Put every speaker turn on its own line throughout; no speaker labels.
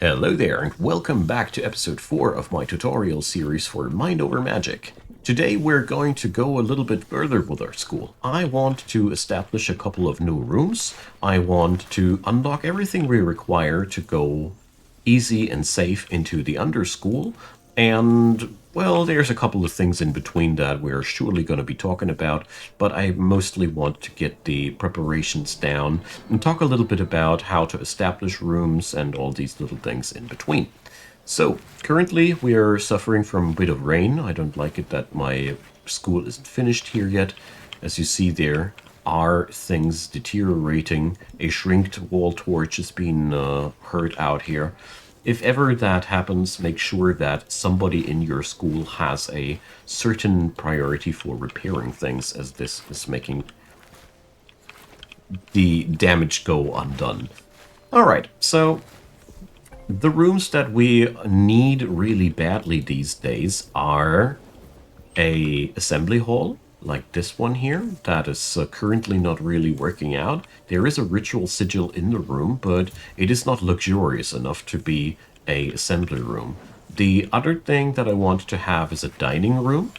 Hello there, and welcome back to episode 4 of my tutorial series for Mind Over Magic. Today we're going to go a little bit further with our school. I want to establish a couple of new rooms. I want to unlock everything we require to go easy and safe into the underschool. And, well, there's a couple of things in between that we're surely going to be talking about, but I mostly want to get the preparations down and talk a little bit about how to establish rooms and all these little things in between. So, currently we are suffering from a bit of rain. I don't like it that my school isn't finished here yet. As you see, there are things deteriorating. A shrinked wall torch has been hurt out here. If ever that happens, make sure that somebody in your school has a certain priority for repairing things, as this is making the damage go undone. Alright, so the rooms that we need really badly these days are a assembly hall, like this one here, that is currently not really working out. There is a ritual sigil in the room, but it is not luxurious enough to be a assembly room. The other thing that I want to have is a dining room.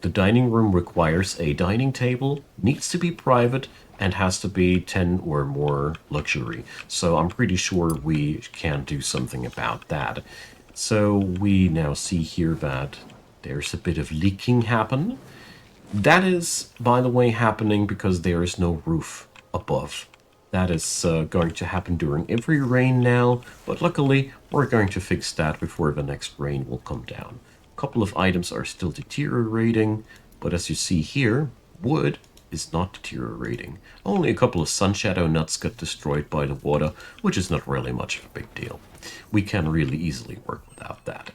The dining room requires a dining table, needs to be private, and has to be 10 or more luxury. So I'm pretty sure we can do something about that. So we now see here that there's a bit of leaking happen. That is, by the way, happening because there is no roof above. That is going to happen during every rain now, but luckily we're going to fix that before the next rain will come down. A couple of items are still deteriorating, but as you see here, wood is not deteriorating. Only a couple of sun shadow nuts got destroyed by the water, which is not really much of a big deal. We can really easily work without that.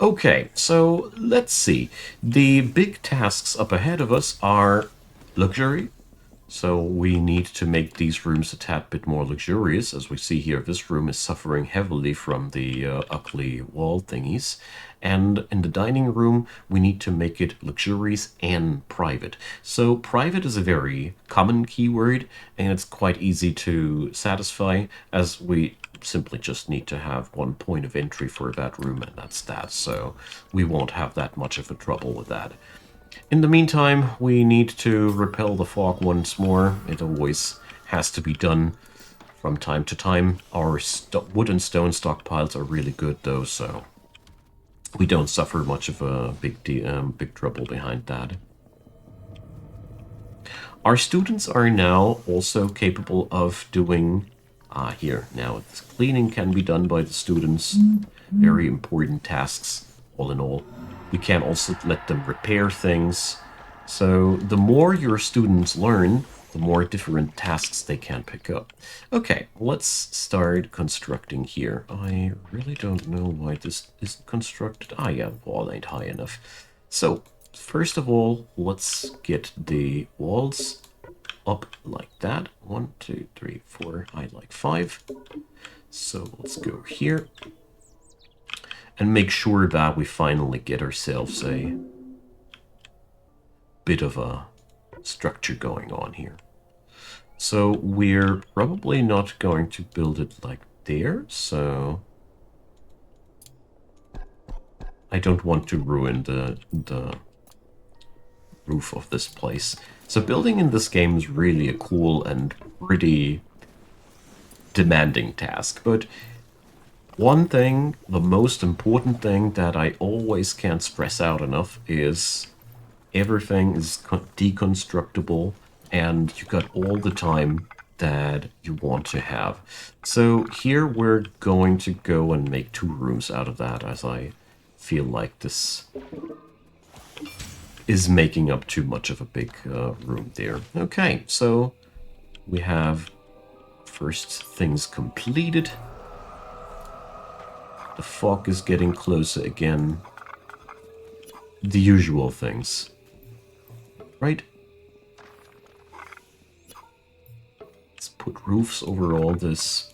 Okay, so let's see. The big tasks up ahead of us are luxury. So we need to make these rooms a tad bit more luxurious. As we see here, this room is suffering heavily from the ugly wall thingies. And in the dining room, we need to make it luxurious and private. So private is a very common keyword, and it's quite easy to satisfy, as we simply just need to have one point of entry for that room, and that's that. So we won't have that much of a trouble with that. In the meantime, we need to repel the fog once more. It always has to be done from time to time. Our wood and stone stockpiles are really good, though, so we don't suffer much of a big trouble behind that. Our students are now also capable of doing here. Now, this cleaning can be done by the students. Very important tasks, all in all. We can also let them repair things. So the more your students learn, the more different tasks they can pick up. Okay, let's start constructing here. I really don't know why this isn't constructed. Ah, yeah, the wall ain't high enough. So, first of all, let's get the walls up like that. 1, 2, 3, 4. I like 5. So let's go here and make sure that we finally get ourselves a bit of a structure going on here. So we're probably not going to build it like there, so I don't want to ruin the roof of this place. So building in this game is really a cool and pretty demanding task, but one thing, the most important thing that I always can't stress out enough is everything is deconstructible, and you got all the time that you want to have. So here we're going to go and make 2 rooms out of that, as I feel like this is making up too much of a big room there. Okay, so we have first things completed. The fog is getting closer again. The usual things. Right? Let's put roofs over all this.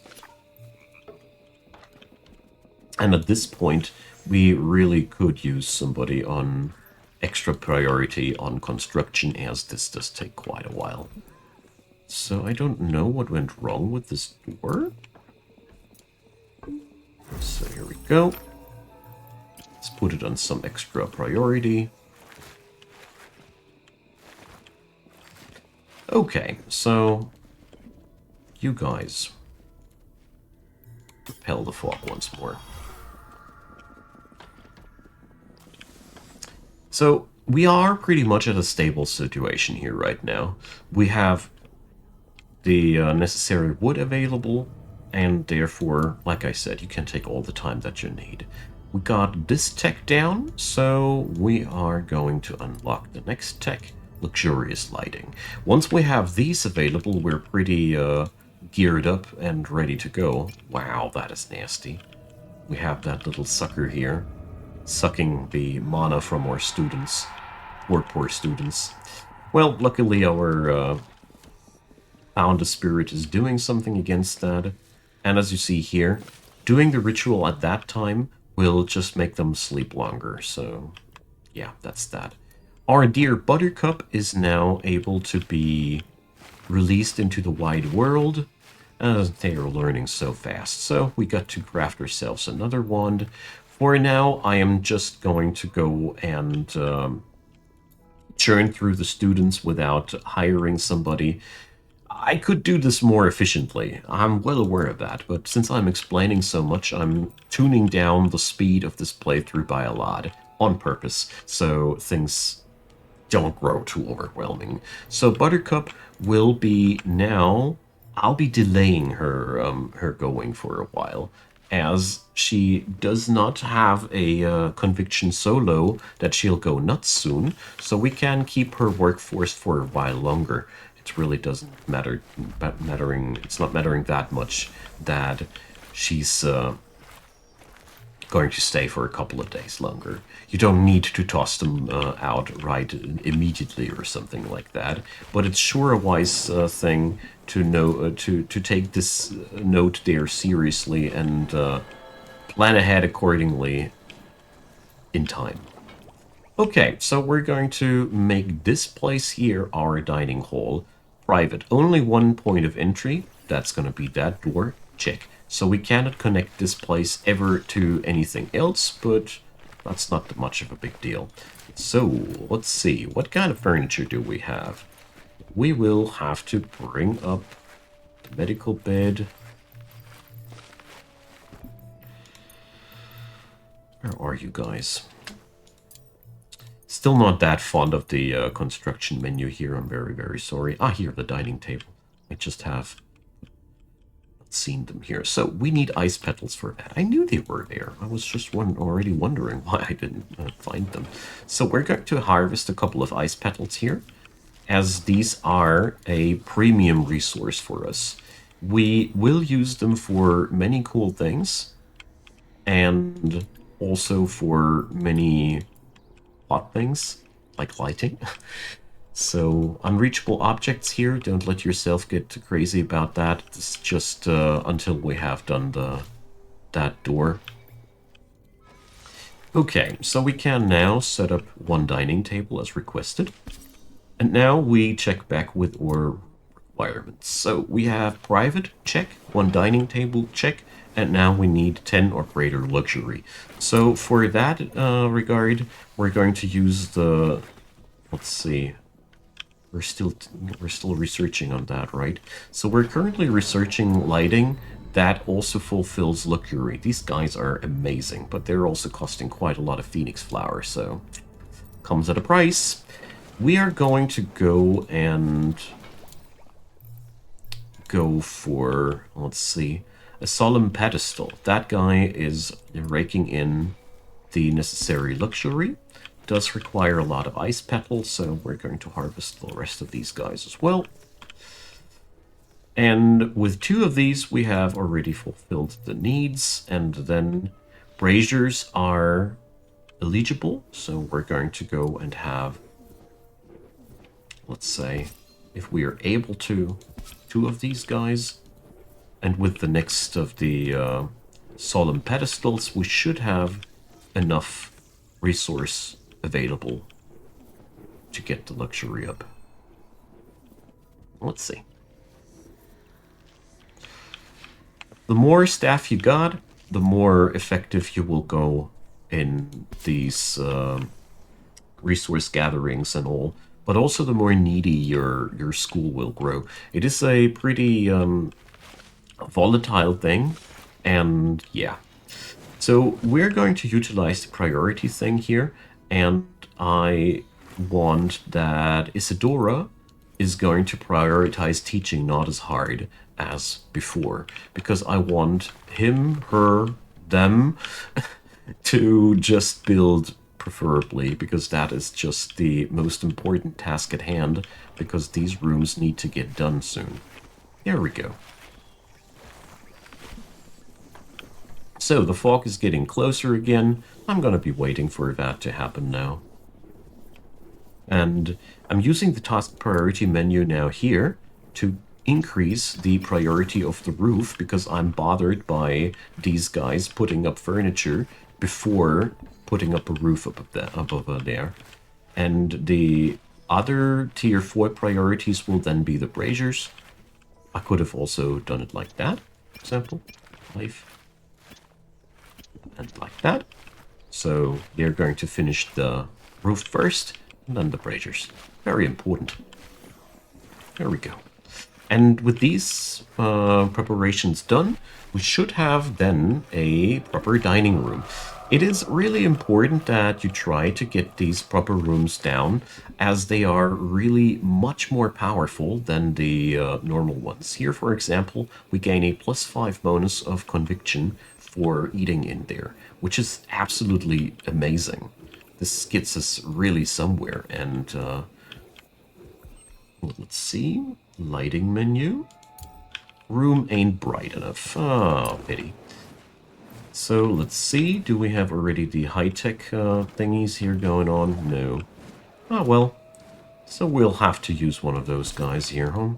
And at this point, we really could use somebody on extra priority on construction, as this does take quite a while. So I don't know what went wrong with this door. go. Let's put it on some extra priority. Okay, so you guys repel the fog once more. So we are pretty much at a stable situation here right now. We have the necessary wood available, and therefore, like I said, you can take all the time that you need. We got this tech down, so we are going to unlock the next tech, luxurious lighting. Once we have these available, we're pretty geared up and ready to go. Wow, that is nasty. We have that little sucker here, sucking the mana from our students. Poor students. Well, luckily our Found Spirit is doing something against that. And as you see here, doing the ritual at that time will just make them sleep longer. So, yeah, that's that. Our dear Buttercup is now able to be released into the wide world, as they are learning so fast. So we got to craft ourselves another wand. For now, I am just going to go and churn through the students without hiring somebody. I could do this more efficiently. I'm well aware of that, but since I'm explaining so much, I'm tuning down the speed of this playthrough by a lot, on purpose, so things don't grow too overwhelming. So Buttercup will be now... I'll be delaying her going for a while, as she does not have a conviction so low that she'll go nuts soon, so we can keep her workforce for a while longer. It really doesn't matter, it's not mattering that much that she's going to stay for a couple of days longer. You don't need to toss them out right immediately or something like that, but it's sure a wise thing to know to take this note there seriously and plan ahead accordingly in time. Okay, so we're going to make this place here our dining hall. Private, only one point of entry. That's going to be that door. Check. So we cannot connect this place ever to anything else, but that's not much of a big deal. So, let's see. What kind of furniture do we have? We will have to bring up the medical bed. Where are you guys? Still not that fond of the construction menu here. I'm very, very sorry. Ah, here, the dining table. I just have not seen them here. So we need ice petals for that. I knew they were there. I was just already wondering why I didn't find them. So we're going to harvest a couple of ice petals here, as these are a premium resource for us. We will use them for many cool things, and also for many plot things, like lighting. So, unreachable objects here, don't let yourself get crazy about that. It's just until we have done that door. Okay, so we can now set up one dining table as requested. And now we check back with our requirements. So we have private, check, one dining table, check, and now we need 10 or greater luxury. So for that regard, we're going to use the... Let's see. We're still researching on that, right? So we're currently researching lighting that also fulfills luxury. These guys are amazing, but they're also costing quite a lot of phoenix flower, so comes at a price. We are going to go and go for, let's see, a solemn pedestal. That guy is raking in the necessary luxury. Does require a lot of ice petals, so we're going to harvest the rest of these guys as well. And with 2 of these, we have already fulfilled the needs, and then braziers are eligible, so we're going to go and have, let's say, if we are able to, 2 of these guys. And with the next of the solemn pedestals, we should have enough resource available to get the luxury up. Let's see. The more staff you got, the more effective you will go in these resource gatherings and all, but also the more needy your school will grow. It is a pretty volatile thing, and yeah. So we're going to utilize the priority thing here, and I want that Isadora is going to prioritize teaching not as hard as before, because I want him, her, them to just build preferably, because that is just the most important task at hand, because these rooms need to get done soon. Here we go. So the fog is getting closer again. I'm gonna be waiting for that to happen now. And I'm using the task priority menu now here to increase the priority of the roof, because I'm bothered by these guys putting up furniture before putting up a roof up over there. And the other tier 4 priorities will then be the braziers. I could have also done it like that, for example. Life. And like that. So they're going to finish the roof first, and then the braziers. Very important. There we go. And with these preparations done, we should have then a proper dining room. It is really important that you try to get these proper rooms down, as they are really much more powerful than the normal ones. Here, for example, we gain a +5 bonus of conviction for eating in there, which is absolutely amazing. This gets us really somewhere. And let's see, lighting menu. Room ain't bright enough. Oh, pity. So let's see, do we have already the high-tech thingies here going on? No. Oh well, so we'll have to use one of those guys here, huh?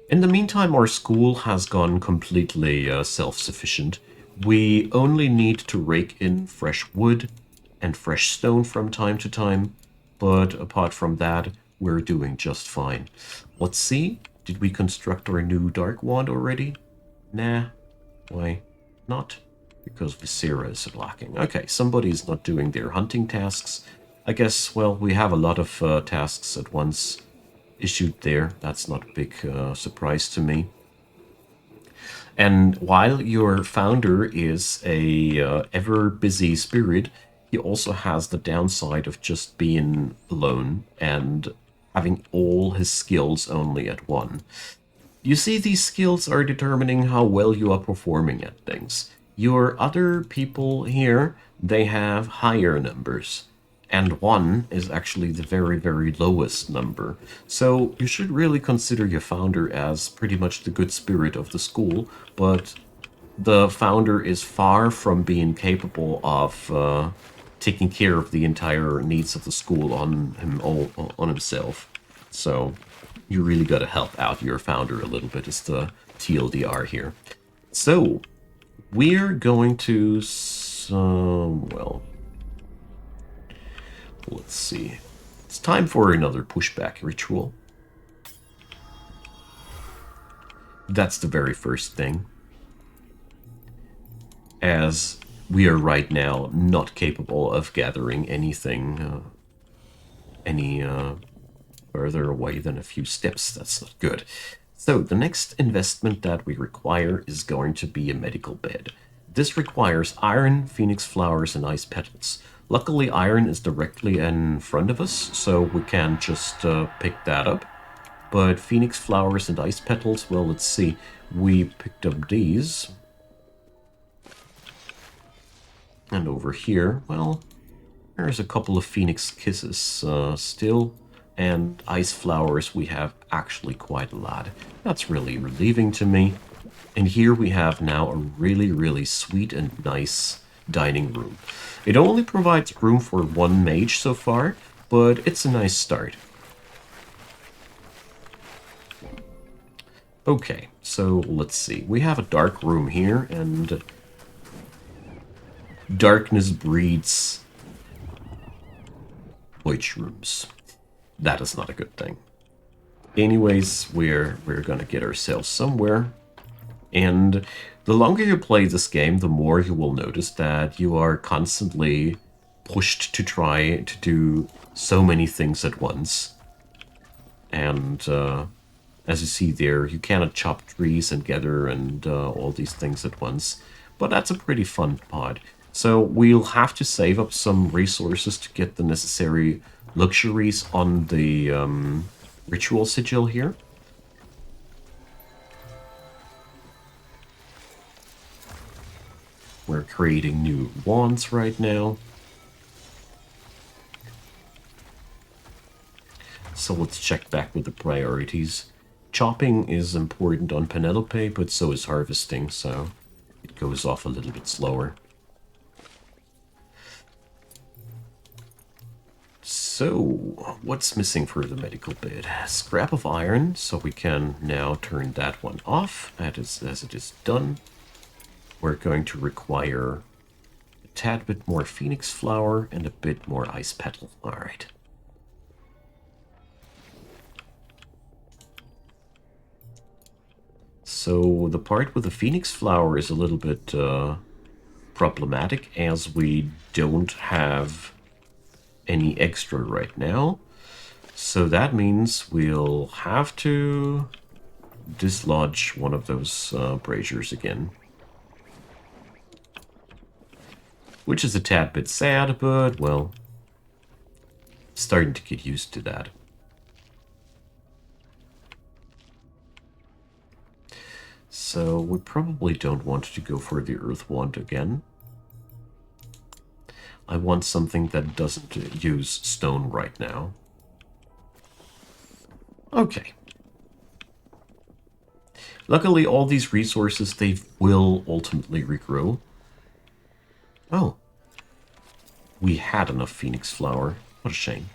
In the meantime, our school has gone completely self-sufficient. We only need to rake in fresh wood and fresh stone from time to time, but apart from that, we're doing just fine. Let's see, did we construct our new Dark Wand already? Nah. Why not? Because Viscera is lacking. Okay, somebody's not doing their hunting tasks. I guess, well, we have a lot of tasks at once issued there. That's not a big surprise to me. And while your founder is a ever busy spirit, he also has the downside of just being alone and having all his skills only at one. You see, these skills are determining how well you are performing at things. Your other people here, they have higher numbers. And 1 is actually the very, very lowest number. So you should really consider your founder as pretty much the good spirit of the school, but the founder is far from being capable of taking care of the entire needs of the school on himself. So you really got to help out your founder a little bit, is the TLDR here. So we're going to, well, let's see. It's time for another pushback ritual. That's the very first thing. As we are right now not capable of gathering anything any further away than a few steps. That's not good. So the next investment that we require is going to be a medical bed. This requires iron, phoenix flowers, and ice petals. Luckily, iron is directly in front of us, so we can just pick that up. But phoenix flowers and ice petals, well, let's see. We picked up these. And over here, well, there's a couple of phoenix kisses still. And ice flowers, we have actually quite a lot. That's really relieving to me. And here we have now a really, really sweet and nice dining room. It only provides room for 1 mage so far, but it's a nice start. Okay, so let's see. We have a dark room here, and darkness breeds witch rooms. That is not a good thing. Anyways, we're gonna get ourselves somewhere. And The longer you play this game, the more you will notice that you are constantly pushed to try to do so many things at once. And as you see there, you cannot chop trees and gather and all these things at once. But that's a pretty fun part. So we'll have to save up some resources to get the necessary luxuries on the ritual sigil here. We're creating new wands right now. So let's check back with the priorities. Chopping is important on Penelope, but so is harvesting, so it goes off a little bit slower. So, what's missing for the medical bed? Scrap of iron, so we can now turn that one off as it is done. We're going to require a tad bit more phoenix flower and a bit more ice petal. Alright. So the part with the phoenix flower is a little bit problematic, as we don't have any extra right now. So that means we'll have to dislodge one of those braziers again. Which is a tad bit sad, but, well, starting to get used to that. So we probably don't want to go for the earth wand again. I want something that doesn't use stone right now. Okay. Luckily, all these resources, they will ultimately regrow. Oh. We had enough phoenix flower. What a shame.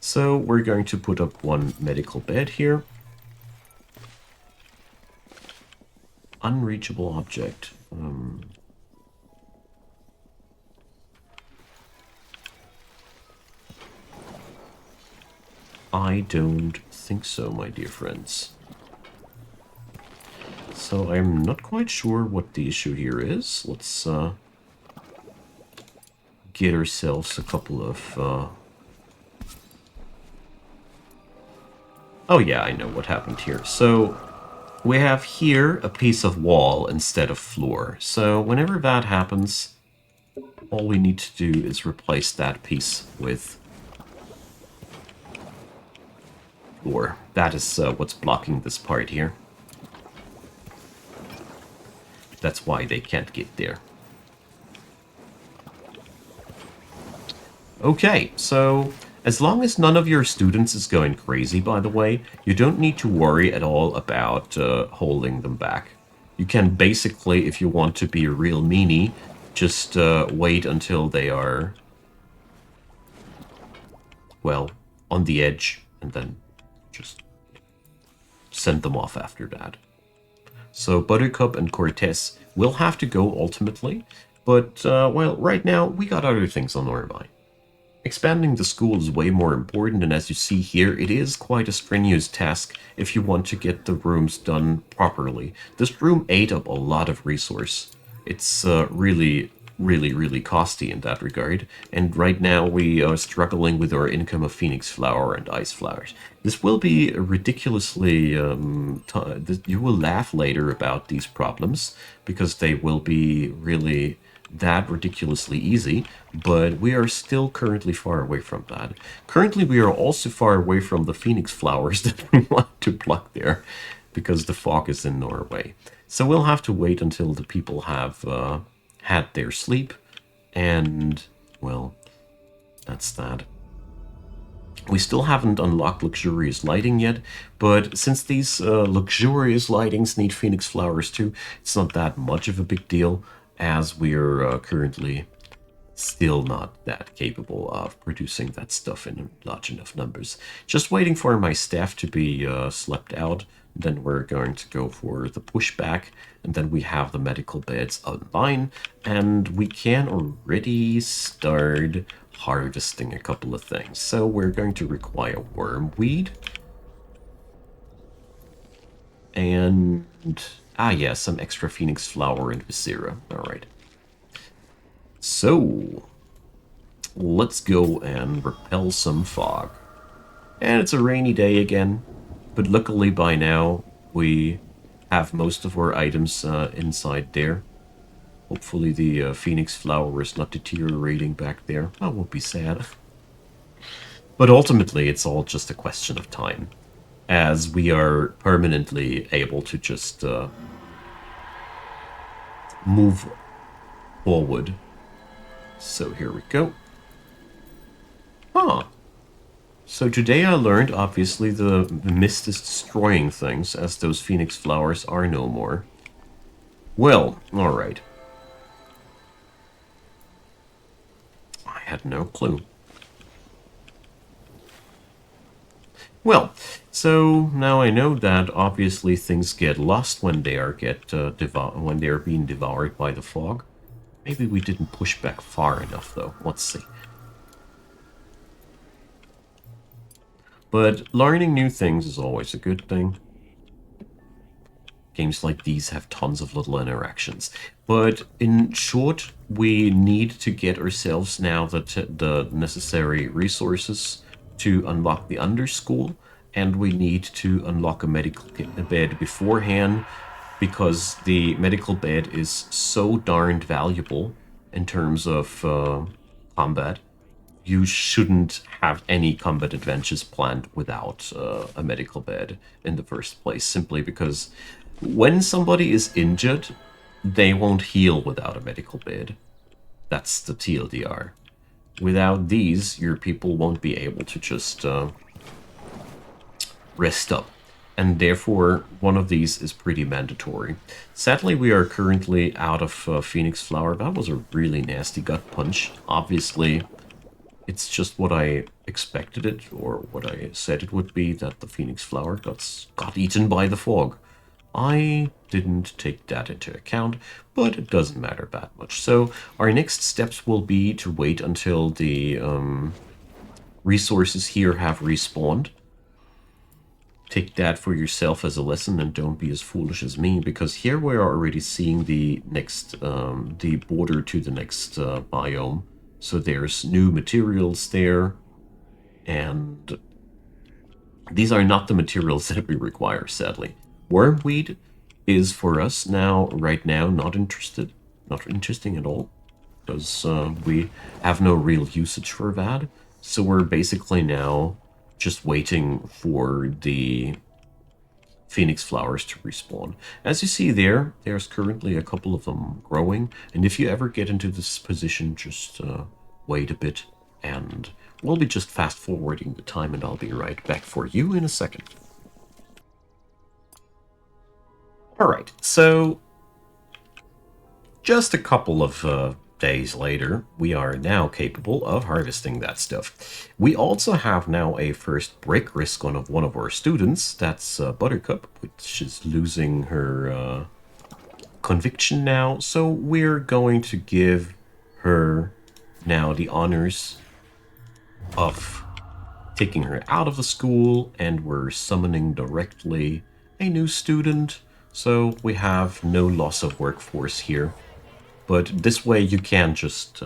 So we're going to put up one medical bed here. Unreachable object. I don't think so, my dear friends. So I'm not quite sure what the issue here is. Let's get ourselves a couple of... Oh yeah, I know what happened here. So we have here a piece of wall instead of floor. So whenever that happens, all we need to do is replace that piece with floor. That is what's blocking this part here. That's why they can't get there. Okay, so as long as none of your students is going crazy, by the way, you don't need to worry at all about holding them back. You can basically, if you want to be a real meanie, just wait until they are, well, on the edge, and then just send them off after that. So Buttercup and Cortez will have to go ultimately, but, well, right now, we got other things on our mind. Expanding the school is way more important, and as you see here, it is quite a strenuous task if you want to get the rooms done properly. This room ate up a lot of resource. It's really, really costly in that regard, and right now we are struggling with our income of phoenix flower and ice flowers. This will be ridiculously... you will laugh later about these problems, because they will be really... that ridiculously easy, but we are still currently far away from that. Currently, we are also far away from the phoenix flowers that we want to pluck there, because the fog is in our way. So we'll have to wait until the people have had their sleep, and, well, that's that. We still haven't unlocked luxurious lighting yet, but since these luxurious lightings need phoenix flowers too, it's not that much of a big deal, as we're currently still not that capable of producing that stuff in large enough numbers. Just waiting for my staff to be slept out, then we're going to go for the pushback, and then we have the medical beds online, and we can already start harvesting a couple of things. So we're going to require wormweed, and Ah, yeah, some extra phoenix flower and viscera. Alright. So, let's go and repel some fog. And it's a rainy day again, but luckily by now we have most of our items inside there. Hopefully the phoenix flower is not deteriorating back there. That would be sad. But ultimately, it's all just a question of time, as we are permanently able to just move forward. So here we go. Huh. So today I learned, obviously, the mist is destroying things, as those phoenix flowers are no more. Well, alright. I had no clue. Well, so now I know that obviously things get lost when they are when they are being devoured by the fog. Maybe we didn't push back far enough, though. Let's see. But learning new things is always a good thing. Games like these have tons of little interactions. But in short, we need to get ourselves now the necessary resources to unlock the underschool, and we need to unlock a medical bed beforehand, because the medical bed is so darned valuable in terms of combat. You shouldn't have any combat adventures planned without a medical bed in the first place, simply because when somebody is injured, they won't heal without a medical bed. That's the TLDR. Without these, your people won't be able to just rest up. And therefore, one of these is pretty mandatory. Sadly, we are currently out of Phoenix Flower. That was a really nasty gut punch. Obviously, it's just what I expected it, or what I said it would be, that the Phoenix Flower got eaten by the fog. I didn't take that into account, but it doesn't matter that much. So our next steps will be to wait until the resources here have respawned. Take that for yourself as a lesson, and don't be as foolish as me, because here we are already seeing the next, the border to the next biome. So there's new materials there, and these are not the materials that we require, sadly. Wormweed is for us now, right now, not interesting at all, because we have no real usage for that. So we're basically now just waiting for the phoenix flowers to respawn. As you see there's currently a couple of them growing, and if you ever get into this position, just wait a bit, and we'll be just fast forwarding the time, and I'll be right back for you in a second. Alright, so just a couple of days later, we are now capable of harvesting that stuff. We also have now a first break risk on one of our students. That's Buttercup, which is losing her conviction now. So we're going to give her now the honors of taking her out of the school, and we're summoning directly a new student. So we have no loss of workforce here. But this way you can just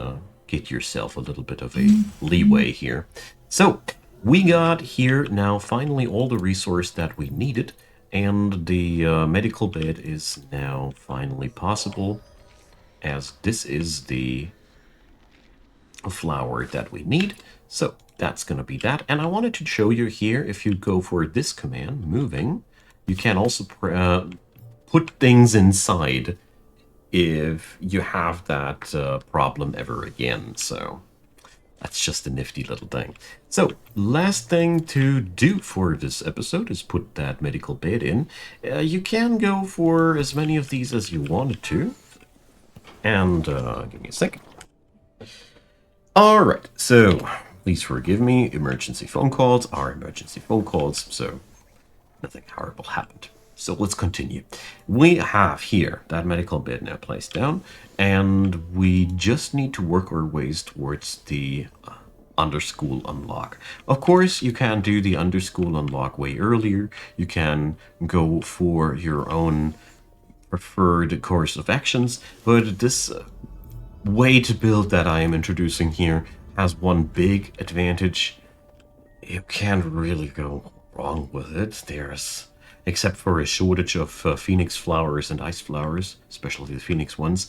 get yourself a little bit of a leeway here. So we got here now finally all the resource that we needed, and the medical bed is now finally possible, as this is the flower that we need. So that's going to be that. And I wanted to show you here, if you go for this command, moving, you can also put things inside if you have that problem ever again. So that's just a nifty little thing. So last thing to do for this episode is put that medical bed in. You can go for as many of these as you wanted to. And give me a second. All right, so please forgive me. Emergency phone calls are emergency phone calls, so nothing horrible happened. So let's continue. We have here that medical bed now placed down, and we just need to work our ways towards the underschool unlock. Of course, you can do the underschool unlock way earlier. You can go for your own preferred course of actions, but this way to build that I am introducing here has one big advantage. You can't really go wrong with it. There's, except for a shortage of phoenix flowers and ice flowers, especially the phoenix ones,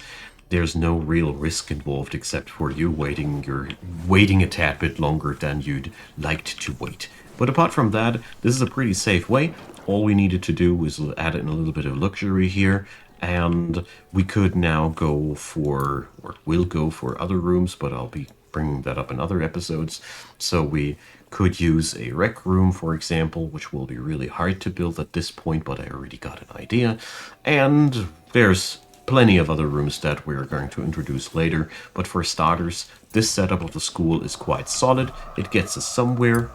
there's no real risk involved except for you waiting a tad bit longer than you'd liked to wait. But apart from that, this is a pretty safe way. All we needed to do was add in a little bit of luxury here, and we could now go for, or will go for other rooms, but I'll be bringing that up in other episodes. So we could use a rec room, for example, which will be really hard to build at this point, but I already got an idea. And there's plenty of other rooms that we're going to introduce later, but for starters, this setup of the school is quite solid. It gets us somewhere.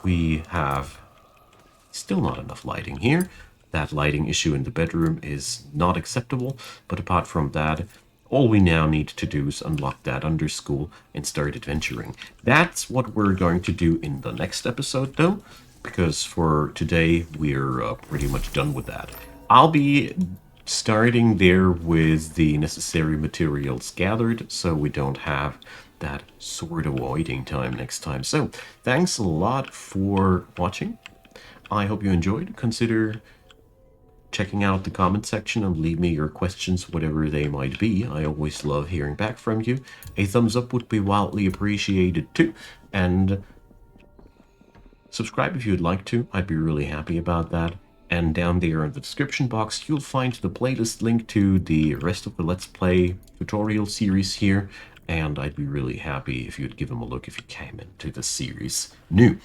We have still not enough lighting here. That lighting issue in the bedroom is not acceptable, but apart from that, all we now need to do is unlock that underschool and start adventuring. That's what we're going to do in the next episode, though, because for today, we're pretty much done with that. I'll be starting there with the necessary materials gathered, so we don't have that sort of waiting time next time. So, thanks a lot for watching. I hope you enjoyed. Consider checking out the comment section and leave me your questions, whatever they might be. I always love hearing back from you. A thumbs up would be wildly appreciated too. And subscribe if you'd like to. I'd be really happy about that. And down there in the description box, you'll find the playlist link to the rest of the Let's Play tutorial series here. And I'd be really happy if you'd give them a look if you came into the series new.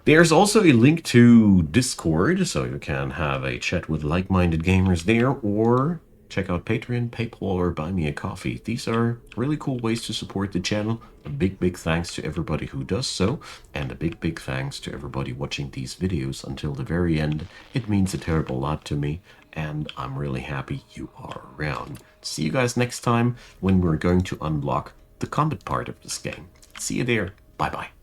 There's also a link to Discord, so you can have a chat with like-minded gamers there, or check out Patreon, PayPal, or Buy Me a Coffee. These are really cool ways to support the channel. A big thanks to everybody who does so, and a big thanks to everybody watching these videos until the very end. It means a terrible lot to me, and I'm really happy you are around. See you guys next time when we're going to unlock the combat part of this game. See you there. Bye-bye.